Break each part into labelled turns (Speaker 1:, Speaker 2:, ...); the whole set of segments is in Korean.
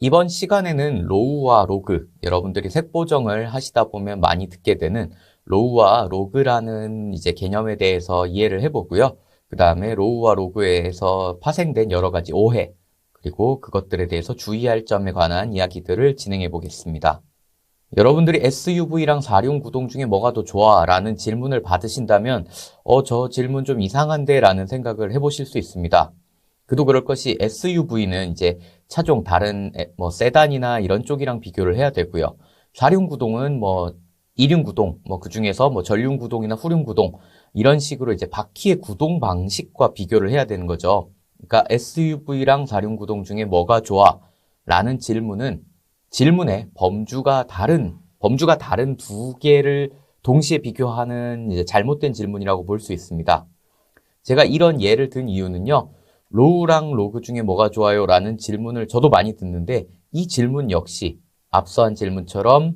Speaker 1: 이번 시간에는 로우와 로그, 여러분들이 색보정을 하시다 보면 많이 듣게 되는 로우와 로그라는 이제 개념에 대해서 이해를 해보고요. 그 다음에 로우와 로그에서 파생된 여러 가지 오해, 그리고 그것들에 대해서 주의할 점에 관한 이야기들을 진행해 보겠습니다. 여러분들이 SUV랑 4륜 구동 중에 뭐가 더 좋아? 라는 질문을 받으신다면 저 질문 좀 이상한데? 라는 생각을 해보실 수 있습니다. 그도 그럴 것이 SUV는 이제 차종 다른 세단이나 이런 쪽이랑 비교를 해야 되고요. 4륜 구동은 2륜 구동, 그 중에서 전륜 구동이나 후륜 구동 이런 식으로 이제 바퀴의 구동 방식과 비교를 해야 되는 거죠. 그러니까 SUV랑 4륜 구동 중에 뭐가 좋아? 라는 질문에 범주가 다른 두 개를 동시에 비교하는 이제 잘못된 질문이라고 볼 수 있습니다. 제가 이런 예를 든 이유는요. 로우랑 로그 중에 뭐가 좋아요? 라는 질문을 저도 많이 듣는데 이 질문 역시 앞서한 질문처럼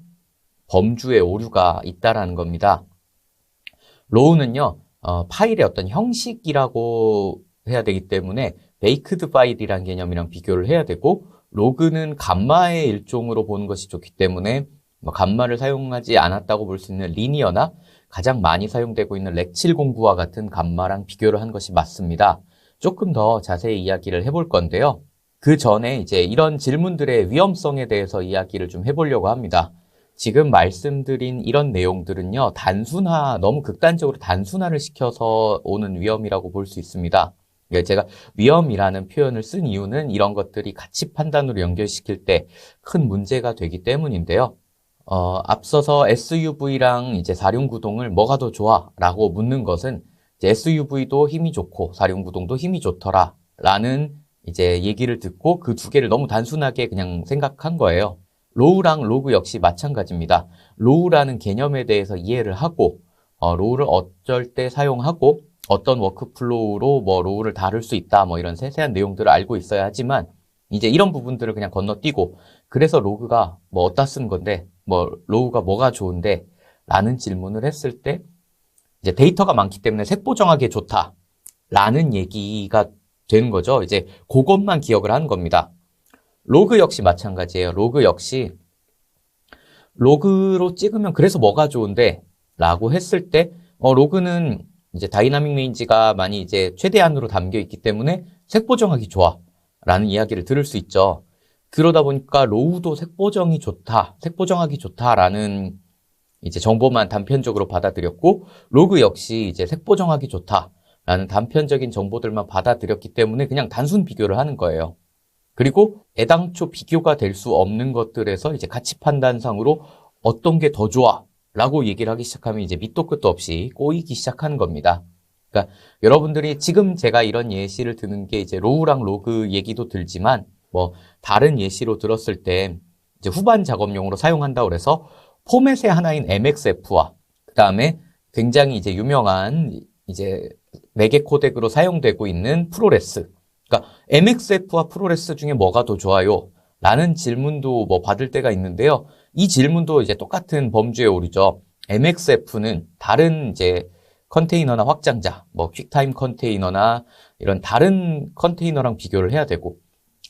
Speaker 1: 범주에 오류가 있다라는 겁니다. 로우는요. 파일의 어떤 형식이라고 해야 되기 때문에 베이크드 파일이라는 개념이랑 비교를 해야 되고 로그는 감마의 일종으로 보는 것이 좋기 때문에 감마를 사용하지 않았다고 볼 수 있는 리니어나 가장 많이 사용되고 있는 렉709와 같은 감마랑 비교를 한 것이 맞습니다. 조금 더 자세히 이야기를 해볼 건데요. 그 전에 이제 이런 질문들의 위험성에 대해서 이야기를 좀 해보려고 합니다. 지금 말씀드린 이런 내용들은요, 너무 극단적으로 단순화를 시켜서 오는 위험이라고 볼 수 있습니다. 제가 위험이라는 표현을 쓴 이유는 이런 것들이 가치 판단으로 연결시킬 때 큰 문제가 되기 때문인데요. 앞서서 SUV랑 이제 4륜 구동을 뭐가 더 좋아? 라고 묻는 것은 이제 SUV도 힘이 좋고 4륜 구동도 힘이 좋더라 라는 이제 얘기를 듣고 그 두 개를 너무 단순하게 그냥 생각한 거예요. 로우랑 로그 역시 마찬가지입니다. 로우라는 개념에 대해서 이해를 하고 로우를 어쩔 때 사용하고 어떤 워크플로우로 로우를 다룰 수 있다 이런 세세한 내용들을 알고 있어야 하지만 이제 이런 부분들을 그냥 건너뛰고 그래서 로그가 어디다 쓰는 건데 로우가 뭐가 좋은데 라는 질문을 했을 때 이제 데이터가 많기 때문에 색보정하기에 좋다 라는 얘기가 되는 거죠. 이제 그것만 기억을 하는 겁니다. 로그 역시 마찬가지예요. 로그 역시 로그로 찍으면 그래서 뭐가 좋은데 라고 했을 때 로그는 이제 다이나믹 레인지가 많이 이제 최대한으로 담겨 있기 때문에 색보정하기 좋아 라는 이야기를 들을 수 있죠. 그러다 보니까 로우도 색보정하기 좋다라는 이제 정보만 단편적으로 받아들였고 로그 역시 이제 색보정하기 좋다라는 단편적인 정보들만 받아들였기 때문에 그냥 단순 비교를 하는 거예요. 그리고 애당초 비교가 될 수 없는 것들에서 이제 가치 판단상으로 어떤 게 더 좋아? 라고 얘기를 하기 시작하면 이제 밑도 끝도 없이 꼬이기 시작하는 겁니다. 그러니까 여러분들이 지금 제가 이런 예시를 드는 게 이제 로우랑 로그 얘기도 들지만 다른 예시로 들었을 때 이제 후반 작업용으로 사용한다고 그래서 포맷의 하나인 MXF와 그다음에 굉장히 이제 유명한 이제 매개 코덱으로 사용되고 있는 프로레스. 그러니까 MXF와 프로레스 중에 뭐가 더 좋아요? 라는 질문도 받을 때가 있는데요. 이 질문도 이제 똑같은 범주에 오르죠. MXF는 다른 이제 컨테이너나 확장자, 퀵타임 컨테이너나 이런 다른 컨테이너랑 비교를 해야 되고,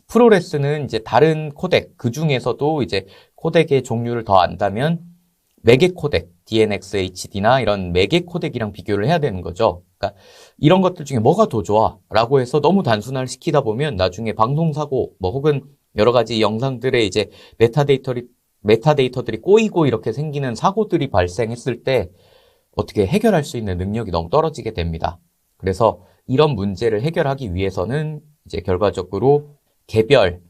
Speaker 1: 프로레스는 이제 다른 코덱, 그 중에서도 이제 코덱의 종류를 더 안다면 매개 코덱, DNX HD나 이런 매개 코덱이랑 비교를 해야 되는 거죠. 그러니까 이런 것들 중에 뭐가 더 좋아? 라고 해서 너무 단순화를 시키다 보면 나중에 방송사고, 혹은 여러 가지 영상들의 이제 메타데이터들이 꼬이고 이렇게 생기는 사고들이 발생했을 때 어떻게 해결할 수 있는 능력이 너무 떨어지게 됩니다. 그래서 이런 문제를 해결하기 위해서는 이제 결과적으로 개별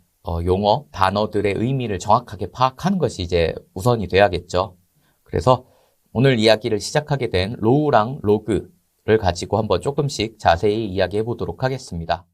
Speaker 1: 용어, 단어들의 의미를 정확하게 파악하는 것이 이제 우선이 돼야겠죠. 그래서 오늘 이야기를 시작하게 된 로우랑 로그를 가지고 한번 조금씩 자세히 이야기해 보도록 하겠습니다.